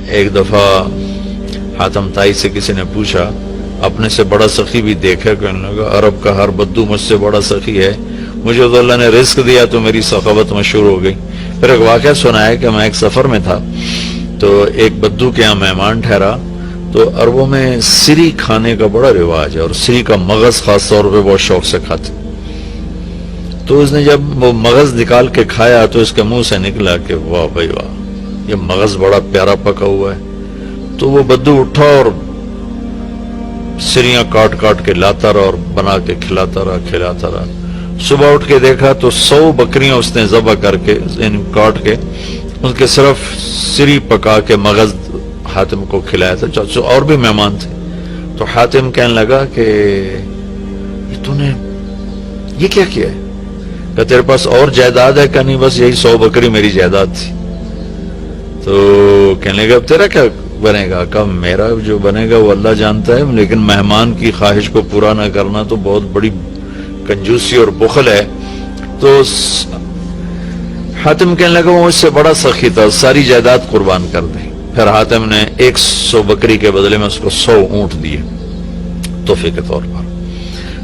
ایک دفعہ حاتم طائی سے کسی نے پوچھا اپنے سے بڑا سخی بھی دیکھا؟ کہنے لگا عرب کا ہر بدو مجھ سے بڑا سخی ہے، مجھے تو اللہ نے رزق دیا تو میری سخاوت مشہور ہو گئی۔ پھر ایک واقعہ سنا ہے کہ میں ایک سفر میں تھا تو ایک بدو کے یہاں مہمان ٹھہرا، تو عربوں میں سری کھانے کا بڑا رواج ہے اور سری کا مغز خاص طور پہ بہت شوق سے کھاتے۔ تو اس نے جب وہ مغز نکال کے کھایا تو اس کے منہ سے نکلا کہ واہ بھائی واہ، یہ مغز بڑا پیارا پکا ہوا ہے۔ تو وہ بدو اٹھا اور سریاں کاٹ کاٹ کے لاتا رہا اور بنا کے کھلاتا رہا۔ صبح اٹھ کے دیکھا تو 100 بکریاں اس نے ذبح کر کے کاٹ کے ان کے صرف سری پکا کے مغز حاتم کو کھلایا تھا۔ اور بھی مہمان تھے تو حاتم کہنے لگا کہ تو نے یہ کیا کیا ہے؟ کہ تیرے پاس اور جائیداد ہے؟ کہ نہیں، بس یہی 100 بکری میری جائیداد تھی۔ تو کہنے لگا اب تیرا کیا بنے گا؟ کہ میرا جو بنے گا وہ اللہ جانتا ہے، لیکن مہمان کی خواہش کو پورا نہ کرنا تو بہت بڑی کنجوسی اور بخل ہے۔ تو حاتم کہنے لگا وہ مجھ سے بڑا سخی تھا، ساری جائیداد قربان کر دی۔ پھر حاتم نے 100 بکری کے بدلے میں اس کو 100 اونٹ دیے تحفے کے طور پر۔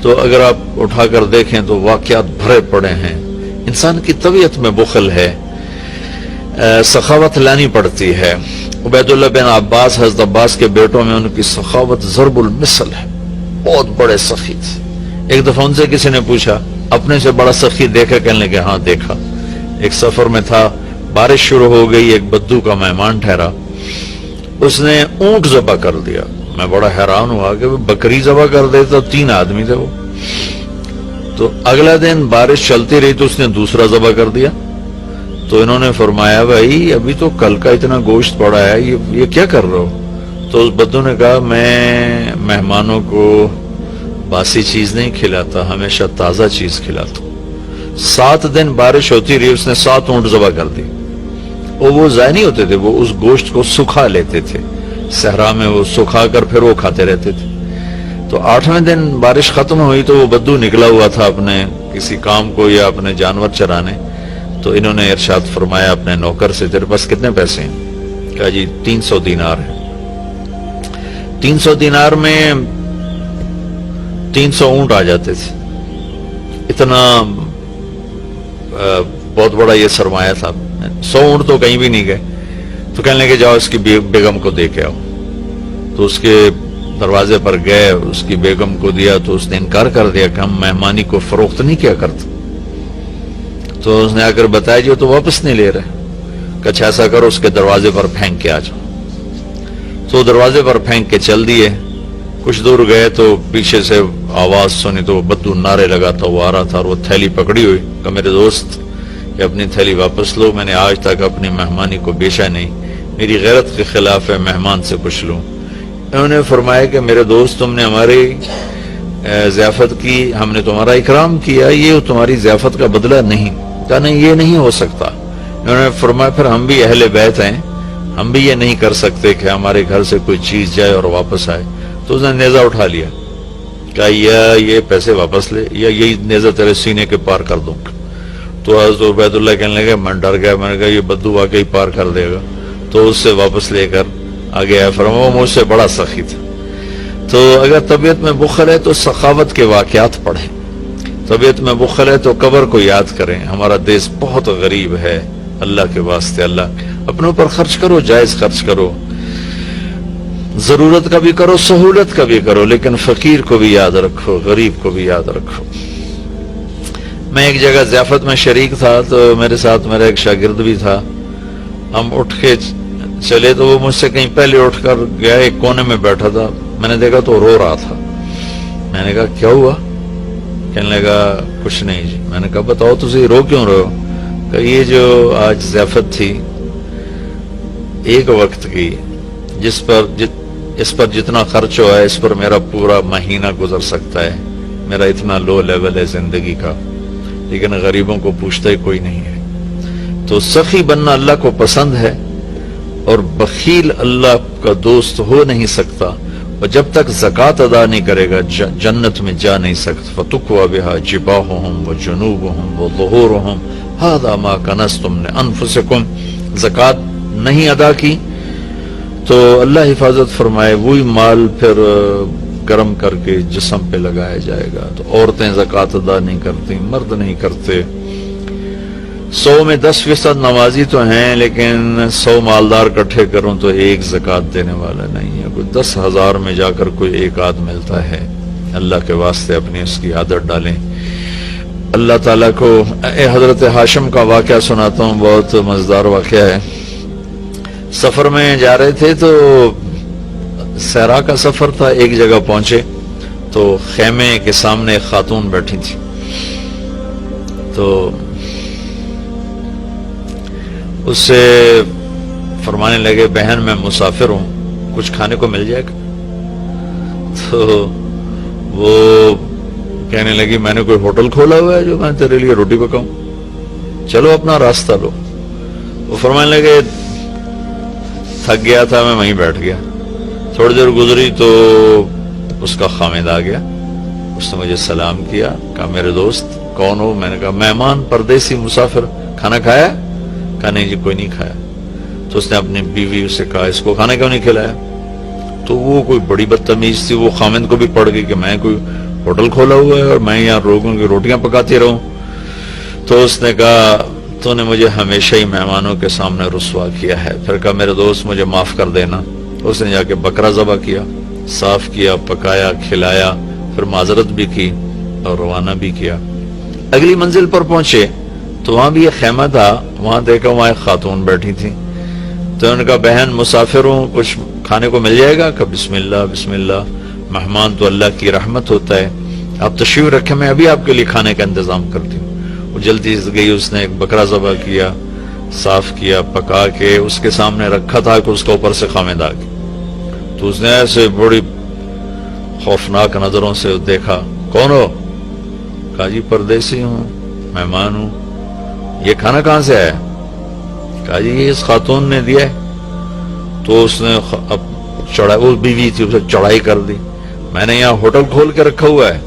تو اگر آپ اٹھا کر دیکھیں تو واقعات بھرے پڑے ہیں۔ انسان کی طبیعت میں بخل ہے، سخاوت لانی پڑتی ہے۔ عبید اللہ بن عباس، حضرت عباس کے بیٹوں میں ان کی سخاوت ضرب المثل ہے، بہت بڑے سخی تھے۔ ایک دفعہ ان سے کسی نے پوچھا اپنے سے بڑا سخی دیکھا؟ کہنے لگے ہاں دیکھا۔ ایک سفر میں تھا، بارش شروع ہو گئی، ایک بدو کا مہمان ٹھہرا، اس نے اونٹ ذبح کر دیا۔ میں بڑا حیران ہوا کہ بکری ذبح کر دیتا، 3 آدمی تھے وہ۔ تو اگلا دن بارش چلتی رہی تو اس نے دوسرا ذبح کر دیا۔ تو انہوں نے فرمایا بھائی ابھی تو کل کا اتنا گوشت پڑا ہے، یہ کیا کر رہے ہو؟ تو اس بدو نے کہا میں مہمانوں کو باسی چیز نہیں کھلاتا، ہمیشہ تازہ چیز کھلاتا ہوں۔ 7 دن بارش ہوتی رہی، اس نے 7 اونٹ ذبح کر دی۔ وہ ضائع نہیں ہوتے تھے، وہ اس گوشت کو سکھا لیتے تھے، صحرا میں وہ سکھا کر پھر وہ کھاتے رہتے تھے۔ تو 8ویں دن بارش ختم ہوئی تو وہ بدو نکلا ہوا تھا اپنے کسی کام کو یا اپنے جانور چرانے۔ تو انہوں نے ارشاد فرمایا اپنے نوکر سے تیرے پاس کتنے پیسے ہیں؟ کہا جی 300 دینار ہیں۔ 300 دینار میں 300 اونٹ آ جاتے تھے، اتنا بہت بڑا یہ سرمایہ تھا۔ 100 اونٹ تو کہیں بھی نہیں گئے۔ تو کہنے لگے جاؤ اس کی بیگم کو دے کے آؤ۔ تو اس کے دروازے پر گئے، اس کی بیگم کو دیا تو اس نے انکار کر دیا کہ ہم مہمانی کو فروخت نہیں کیا کرتے۔ تو اس نے آ کر بتایا جو تو واپس نہیں لے رہے۔ کہ اچھا ایسا کرو اس کے دروازے پر پھینک کے آ جاؤ۔ تو دروازے پر پھینک کے چل دیے۔ کچھ دور گئے تو پیچھے سے آواز سنی تو وہ بدو نعرے لگاتا وہ آ رہا تھا اور وہ تھیلی پکڑی ہوئی۔ کہ میرے دوست کہ اپنی تھیلی واپس لو، میں نے آج تک اپنی مہمانی کو بیچا نہیں، میری غیرت کے خلاف ہے، مہمان سے پوچھ لوں۔ انہوں نے فرمایا کہ میرے دوست تم نے ہماری ضیافت کی، ہم نے تمہارا اکرام کیا، یہ تمہاری ضیافت کا بدلہ نہیں۔ کہا نہیں یہ نہیں ہو سکتا۔ انہوں نے فرمایا پھر ہم بھی اہل بیت ہیں، ہم بھی یہ نہیں کر سکتے کہ ہمارے گھر سے کوئی چیز جائے اور واپس آئے۔ تو اس نے نیزہ اٹھا لیا، کہا یا یہ پیسے واپس لے یا یہی نیزہ تیرے سینے کے پار کر دوں۔ تو حضرت عبید اللہ کہنے لگے میں ڈر گیا، میں نے کہا یہ بدو واقعی پار کر دے گا۔ تو اس سے واپس لے کر آگے آیا، فرمایا مجھ سے بڑا سخی تھا۔ تو اگر طبیعت میں بخل ہے تو سخاوت کے واقعات پڑھیں، طبیعت میں بخل ہے تو قبر کو یاد کریں۔ ہمارا دیش بہت غریب ہے، اللہ کے واسطے اللہ اپنے اوپر خرچ کرو، جائز خرچ کرو، ضرورت کا بھی کرو، سہولت کا بھی کرو، لیکن فقیر کو بھی یاد رکھو، غریب کو بھی یاد رکھو۔ میں ایک جگہ ضیافت میں شریک تھا تو میرے ساتھ میرا ایک شاگرد بھی تھا۔ ہم اٹھ کے چلے تو وہ مجھ سے کہیں پہلے اٹھ کر گیا، ایک کونے میں بیٹھا تھا۔ میں نے دیکھا تو رو رہا تھا۔ میں نے کہا کیا ہوا؟ کہنے لگا کچھ نہیں جی۔ میں نے کہا بتاؤ تجھے رو کیوں رہے ہو؟ کہ یہ جو آج ضیافت تھی ایک وقت کی، اس پر جتنا خرچ ہوا ہے اس پر میرا پورا مہینہ گزر سکتا ہے، میرا اتنا لو لیول ہے زندگی کا، لیکن غریبوں کو پوچھتا ہی کوئی نہیں ہے۔ تو سخی بننا اللہ کو پسند ہے اور بخیل اللہ کا دوست ہو نہیں سکتا، اور جب تک زکوٰۃ ادا نہیں کرے گا جنت میں جا نہیں سکتا۔ فَتُقْوَى بِهَا جِبَاهُهُمْ وَجُنُوبُهُمْ وَظُهُورُهُمْ هَذَا مَا كَنَزْتُمْ لِأَنفُسِكُمْ۔ زکوٰۃ نہیں ادا کی تو اللہ حفاظت فرمائے وہی مال پھر گرم کر کے جسم پہ لگایا جائے گا. تو عورتیں زکوٰۃ ادا نہیں کرتی، مرد نہیں کرتے. 100 میں 10% نمازی تو ہیں، لیکن 100 مالدار اکٹھے کروں تو ایک زکوٰۃ دینے والا نہیں ہے. کوئی 10,000 میں جا کر کوئی ایک آدھ ملتا ہے. اللہ کے واسطے اپنی اس کی عادت ڈالیں. اللہ تعالیٰ کو حضرت ہاشم کا واقعہ سناتا ہوں، بہت مزیدار واقعہ ہے. سفر میں جا رہے تھے تو صحرا کا سفر تھا. ایک جگہ پہنچے تو خیمے کے سامنے ایک خاتون بیٹھی تھی. تو اس سے فرمانے لگے بہن میں مسافر ہوں، کچھ کھانے کو مل جائے گا؟ تو وہ کہنے لگی میں نے کوئی ہوٹل کھولا ہوا ہے جو میں تیرے لیے روٹی پکاؤں، چلو اپنا راستہ لو. وہ فرمانے لگے تھک گیا تھا میں وہیں بیٹھ گیا. تھوڑی دیر گزری تو اس کا خامد آ گیا. اس نے مجھے سلام کیا، کہا میرے دوست کون ہو؟ میں نے کہا مہمان، پردیسی، مسافر. کھانا کھایا؟ کہا نہیں جی کوئی نہیں کھایا. تو اس نے اپنی بیوی سے کہا اس کو کھانا کیوں نہیں کھلایا؟ تو وہ کوئی بڑی بدتمیز تھی. وہ خامد کو بھی پڑ گئی کہ میں کوئی ہوٹل کھولا ہوا ہے اور میں یہاں لوگوں کی روٹیاں پکاتی رہوں. تو اس نے کہا تو نے مجھے ہمیشہ ہی مہمانوں کے سامنے رسوا کیا ہے. پھر کہا میرے دوست مجھے معاف کر دینا. اس نے جا کے بکرا ذبح کیا، صاف کیا، پکایا، کھلایا، پھر معذرت بھی کی اور روانہ بھی کیا. اگلی منزل پر پہنچے تو وہاں بھی ایک خیمہ تھا. وہاں دیکھا وہاں ایک خاتون بیٹھی تھی. تو انہوں نے کہا بہن مسافر ہوں، کچھ کھانے کو مل جائے گا؟ کہ بسم اللہ بسم اللہ، مہمان تو اللہ کی رحمت ہوتا ہے، آپ تشریف رکھیں، میں ابھی آپ کے لیے کھانے کا انتظام کرتی ہوں. وہ جلدی سے گئی، اس نے ایک بکرا ذبح کیا، صاف کیا، پکا کے اس کے سامنے رکھا تھا کہ اس کے اوپر سے خامد آ گئی. تو اس نے ایسے بڑی خوفناک نظروں سے دیکھا. کون ہو؟ کہا جی پردیسی ہوں، مہمان ہوں. یہ کھانا کہاں سے آیا؟ کہا جی یہ اس خاتون نے دیا ہے. تو اس نے وہ بیوی تھی، اسے چڑھائی کر دی. میں نے یہاں ہوٹل کھول کے رکھا ہوا ہے،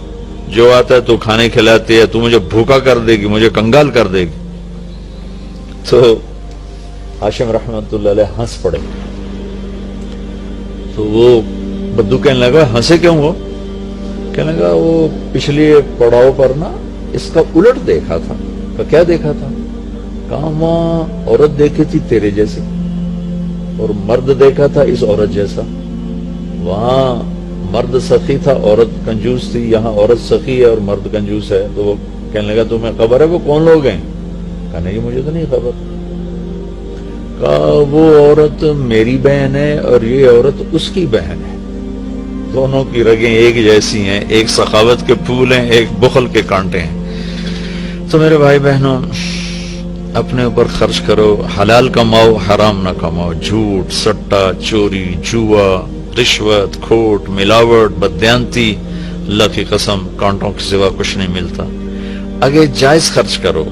جو آتا ہے تو کھانے کھلاتی ہے، تو مجھے بھوکا کر دے گی، مجھے کنگال کر دے گی. تو ہاشم رحمت اللہ علیہ ہنس پڑے. تو وہ بدو کہنے لگا ہنسے کیوں ہو؟ کہنے لگا وہ پچھلی پڑاؤ پر نا اس کا الٹ دیکھا تھا. کیا دیکھا تھا؟ کہاں وہاں عورت دیکھی تھی تیرے جیسی اور مرد دیکھا تھا اس عورت جیسا. وہاں مرد سخی تھا، عورت کنجوس تھی. یہاں عورت سخی ہے اور مرد کنجوس ہے. تو وہ کہنے لگا تمہیں خبر ہے وہ کون لوگ ہیں؟ کہا نہیں مجھے تو نہیں خبر. کہا وہ عورت میری بہن ہے اور یہ عورت اس کی بہن ہے. دونوں کی رگیں ایک جیسی ہیں، ایک سخاوت کے پھول ہیں، ایک بخل کے کانٹے ہیں. تو میرے بھائی بہنوں اپنے اوپر خرچ کرو، حلال کماؤ، حرام نہ کماؤ. جھوٹ، سٹا، چوری، جوا، رشوت، کھوٹ، ملاوٹ، بددیانتی، اللہ کی قسم کانٹوں کے سوا کچھ نہیں ملتا. آگے جائز خرچ کرو.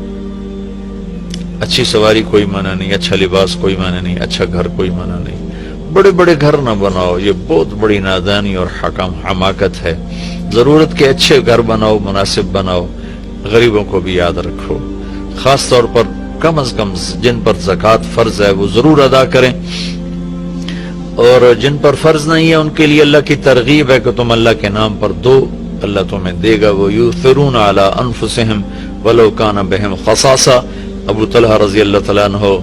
اچھی سواری کوئی منع نہیں، اچھا لباس کوئی منع نہیں، اچھا گھر کوئی منع نہیں. بڑے بڑے گھر نہ بناؤ، یہ بہت بڑی نادانی اور حماقت ہے. ضرورت کے اچھے گھر بناؤ، مناسب بناؤ. غریبوں کو بھی یاد رکھو. خاص طور پر کم از کم جن پر زکوٰۃ فرض ہے وہ ضرور ادا کریں، اور جن پر فرض نہیں ہے ان کے لیے اللہ کی ترغیب ہے کہ تم اللہ کے نام پر دو، اللہ تمہیں دے گا. وَيُؤْثِرُونَ عَلَىٰ أَنفُسِهِمْ وَلَوْ كَانَ بِهِمْ خَصَاصَةٌ. ابو طلحہ رضی اللہ تعالیٰ عنہ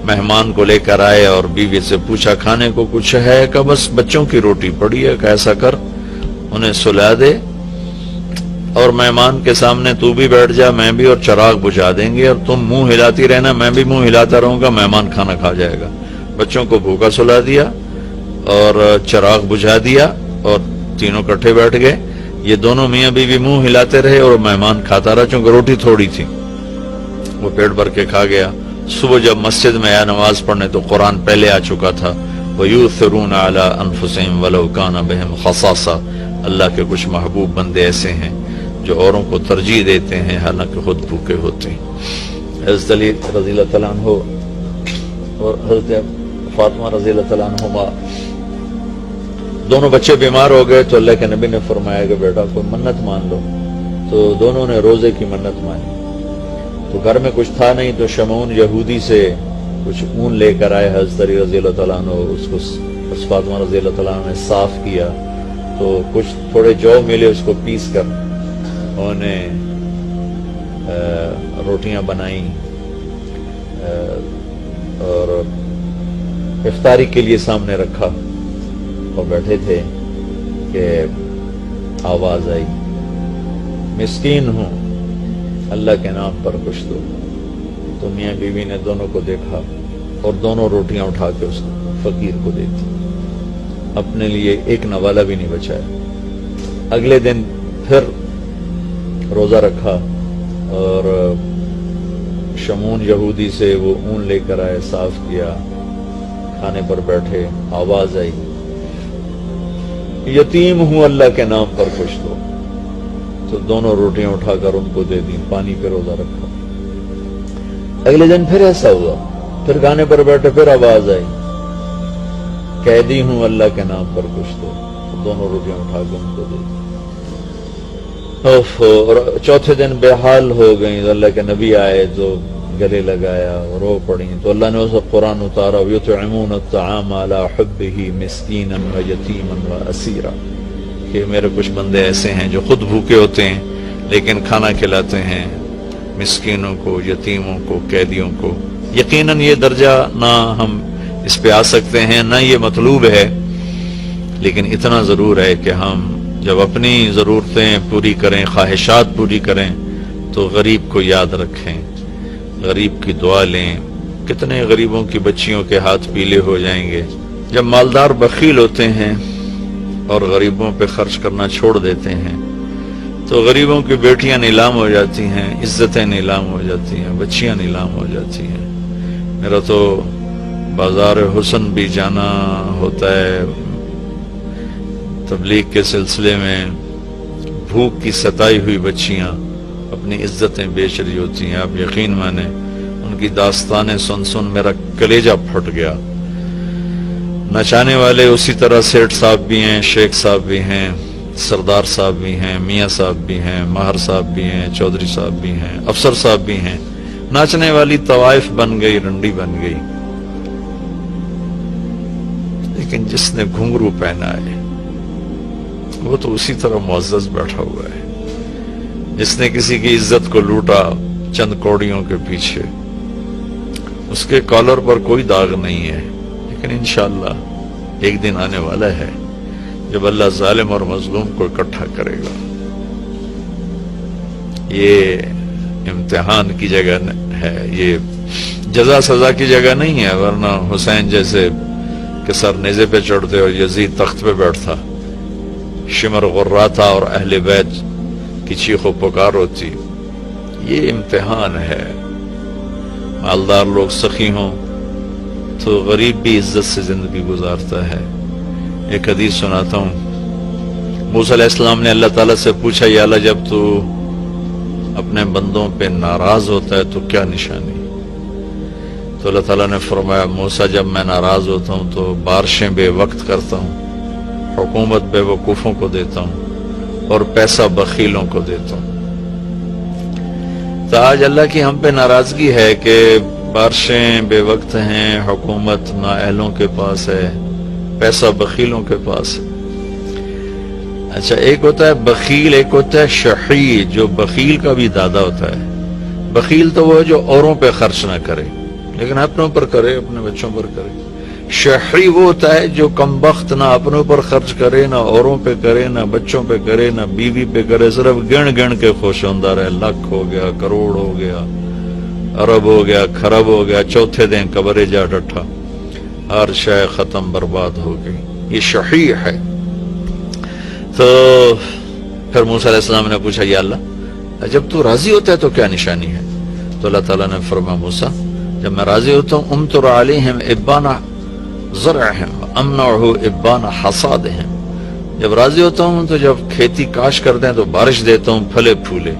مہمان کو لے کر آئے اور بیوی سے پوچھا کھانے کو کچھ ہے؟ کہ بس بچوں کی روٹی پڑی ہے. کہ ایسا کر انہیں سلا دے اور مہمان کے سامنے تو بھی بیٹھ جا، میں بھی، اور چراغ بجھا دیں گے اور تم منہ ہلاتی رہنا، میں بھی منہ ہلاتا رہوں گا، مہمان کھانا کھا جائے گا. بچوں کو بھوکا سلا دیا اور چراغ بجھا دیا اور تینوں کٹھے بیٹھ گئے. یہ دونوں میاں بیوی منہ ہلاتے رہے اور مہمان کھاتا رہا، چونکہ روٹی تھوڑی تھی. وہ پیٹ بھر کے کھا گیا. صبح جب مسجد میں آیا نماز پڑھنے تو قرآن پہلے آ چکا تھا. وَيُؤْثِرُونَ عَلَىٰ أَنفُسِهِمْ وَلَوْ كَانَ بِهِمْ خَصَاصَةٌ. اللہ کے کچھ محبوب بندے ایسے ہیں جو اوروں کو ترجیح دیتے ہیں حالانکہ خود بھوکے ہوتے ہیں. حضرت علی رضی اللہ تعالیٰ عنہ اور حضرت فاطمہ رضی اللہ تعالیٰ عنہما دونوں بچے بیمار ہو گئے تو اللہ کے نبی نے فرمایا کہ بیٹا کوئی منت مان لو. تو دونوں نے روزے کی منت مانی. تو گھر میں کچھ تھا نہیں تو شمعون یہودی سے کچھ اون لے کر آئے حضرت علی رضی اللہ تعالیٰ عنہ، اس کو فاطمہ رضی اللہ تعالیٰ عنہ نے صاف کیا، تو کچھ تھوڑے جو ملے اس کو پیس کر انہوں نے روٹیاں بنائیں اور افطاری کے لیے سامنے رکھا اور بیٹھے تھے کہ آواز آئی، مسکین ہوں اللہ کے نام پر کچھ دو۔ تو میاں بیوی نے دونوں کو دیکھا اور دونوں روٹیاں اٹھا کے اس فقیر کو دے دی، اپنے لیے ایک نوالا بھی نہیں بچایا۔ اگلے دن پھر روزہ رکھا اور شمون یہودی سے وہ اون لے کر آئے، صاف کیا، کھانے پر بیٹھے، آواز آئی، یتیم ہوں اللہ کے نام پر کچھ دو۔ تو دونوں روٹیاں اٹھا کر ان کو دے دی، پانی پہ روزہ رکھا۔ اگلے دن پھر ایسا ہوا، پھر کھانے پر بیٹھے، پھر آواز آئی، قیدی ہوں اللہ کے نام پر کچھ دو۔ دونوں روٹیاں اٹھا کے ان کو دے دی۔ اور چوتھے دن بے حال ہو گئیں، اللہ کے نبی آئے تو گلے لگایا، رو پڑی، تو اللہ نے اسے قرآن اتارا، یطعمون الطعام علی حبہ مسکینا ویتیما واسیرا، کہ میرے کچھ بندے ایسے ہیں جو خود بھوکے ہوتے ہیں لیکن کھانا کھلاتے ہیں مسکینوں کو، یتیموں کو، قیدیوں کو۔ یقیناً یہ درجہ نہ ہم اس پہ آ سکتے ہیں، نہ یہ مطلوب ہے، لیکن اتنا ضرور ہے کہ ہم جب اپنی ضرورتیں پوری کریں، خواہشات پوری کریں، تو غریب کو یاد رکھیں، غریب کی دعا لیں۔ کتنے غریبوں کی بچیوں کے ہاتھ پیلے ہو جائیں گے جب مالدار بخیل ہوتے ہیں اور غریبوں پہ خرچ کرنا چھوڑ دیتے ہیں، تو غریبوں کی بیٹیاں نیلام ہو جاتی ہیں، عزتیں نیلام ہو جاتی ہیں، بچیاں نیلام ہو جاتی ہیں۔ میرا تو بازار حسن بھی جانا ہوتا ہے تبلیغ کے سلسلے میں، بھوک کی ستائی ہوئی بچیاں اپنی عزتیں بیچ رہی ہوتی ہیں۔ آپ یقین مانیں ان کی داستانیں سن سن میرا کلیجہ پھٹ گیا۔ نچانے والے اسی طرح سیٹھ صاحب بھی ہیں، شیخ صاحب بھی ہیں، سردار صاحب بھی ہیں، میاں صاحب بھی ہیں، ماہر صاحب بھی ہیں، چودھری صاحب بھی ہیں، افسر صاحب بھی ہیں۔ ناچنے والی طوائف بن گئی، رنڈی بن گئی، لیکن جس نے گھنگرو پہنا ہے وہ تو اسی طرح معزز بیٹھا ہوا ہے۔ جس نے کسی کی عزت کو لوٹا چند کوڑیوں کے پیچھے، اس کے کالر پر کوئی داغ نہیں ہے، لیکن انشاءاللہ ایک دن آنے والا ہے جب اللہ ظالم اور مظلوم کو اکٹھا کرے گا۔ یہ امتحان کی جگہ ہے، یہ جزا سزا کی جگہ نہیں ہے، ورنہ حسین جیسے کہ سر نیزے پہ چڑھتے اور یزید تخت پہ بیٹھتا، شمر غراتا اور اہل بیت کی چیخ و پکار ہوتی۔ یہ امتحان ہے، مالدار لوگ سخی ہوں تو غریب بھی عزت سے زندگی گزارتا ہے۔ ایک حدیث سناتا ہوں، موسیٰ علیہ السلام نے اللہ تعالیٰ سے پوچھا، یا اللہ جب تو اپنے بندوں پہ ناراض ہوتا ہے تو کیا نشانی؟ تو اللہ تعالیٰ نے فرمایا، موسیٰ جب میں ناراض ہوتا ہوں تو بارشیں بے وقت کرتا ہوں، حکومت بے وقوفوں کو دیتا ہوں اور پیسہ بخیلوں کو دیتا ہوں۔ تو آج اللہ کی ہم پہ ناراضگی ہے کہ بارشیں بے وقت ہیں، حکومت نااہلوں کے پاس ہے، پیسہ بخیلوں کے پاس ہے۔ اچھا، ایک ہوتا ہے بخیل، ایک ہوتا ہے شحیح، جو بخیل کا بھی دادا ہوتا ہے۔ بخیل تو وہ ہے جو اوروں پہ خرچ نہ کرے لیکن اپنوں پر کرے، اپنے بچوں پر کرے۔ شحیح وہ ہوتا ہے جو کم بخت نہ اپنوں پر خرچ کرے، نہ اوروں پہ کرے، نہ بچوں پہ کرے، نہ بیوی پہ کرے، صرف گن گن کے خوش ہوندہ رہے، لاکھ ہو گیا، کروڑ ہو گیا، ارب ہو گیا، خرب ہو گیا، چوتھے دن قبرے جا ڈٹھا، ہر شے ختم برباد ہو گئی۔ یہ شحیح ہے۔ تو پھر موسیٰ علیہ السلام نے پوچھا، یا اللہ جب تو راضی ہوتا ہے تو کیا نشانی ہے؟ تو اللہ تعالیٰ نے فرمایا، موسیٰ جب میں راضی ہوتا ہوں، امطر علیہم ابان زرعہم امنعہ ابان حصادہم، جب راضی ہوتا ہوں تو جب کھیتی کاش کرتے ہیں تو بارش دیتا ہوں پھلے پھولے،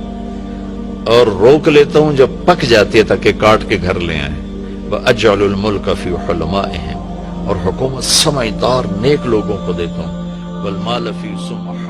اور روک لیتا ہوں جب پک جاتی ہے تاکہ کاٹ کے گھر لے آئیں۔ وَأَجْعَلُ الْمُلْكَ فِي حُلَمَائِهِمْ، اور حکومت سمجھدار نیک لوگوں کو دیتا ہوں، وَالْمَالَ فِي سُمْحِ